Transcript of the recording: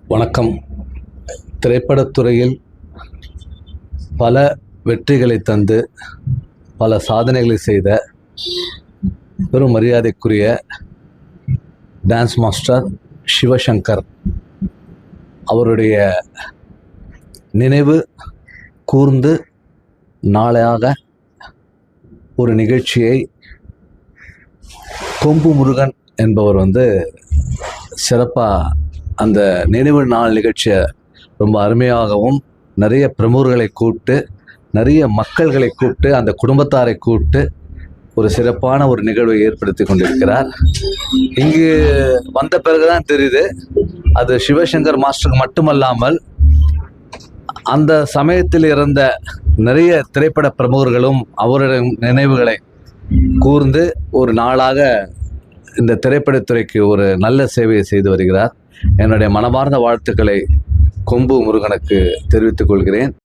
வணக்கம். திரைப்படத்துறையில் பல வெற்றிகளை தந்து பல சாதனைகளை செய்த பெரும் மரியாதைக்குரிய டான்ஸ் மாஸ்டர் சிவசங்கர் அவருடைய நினைவு கூர்ந்து நாளாக ஒரு நிகழ்ச்சியை கொம்பு முருகன் என்பவர் சிறப்பாக அந்த நினைவு நாள் நிகழ்ச்சியை ரொம்ப அருமையாகவும் நிறைய பிரமுகர்களை கூப்பிட்டு நிறைய மக்களை கூப்பிட்டு அந்த குடும்பத்தாரை கூப்பிட்டு ஒரு சிறப்பான ஒரு நிகழ்வை ஏற்படுத்தி கொண்டிருக்கிறார். இங்கு வந்த பிறகுதான் தெரியுது அது சிவசங்கர் மாஸ்டருக்கு மட்டுமல்லாமல் அந்த சமயத்தில் இருந்த நிறைய திரைப்பட பிரமுகர்களும் அவருடைய நினைவுகளை கூர்ந்து ஒரு நாளாக இந்த திரைப்படத்துறைக்கு ஒரு நல்ல சேவையை செய்து வருகிறார். என்னுடைய மனமார்ந்த வாழ்த்துக்களை கொம்பு முருகனுக்கு தெரிவித்துக் கொள்கிறேன்.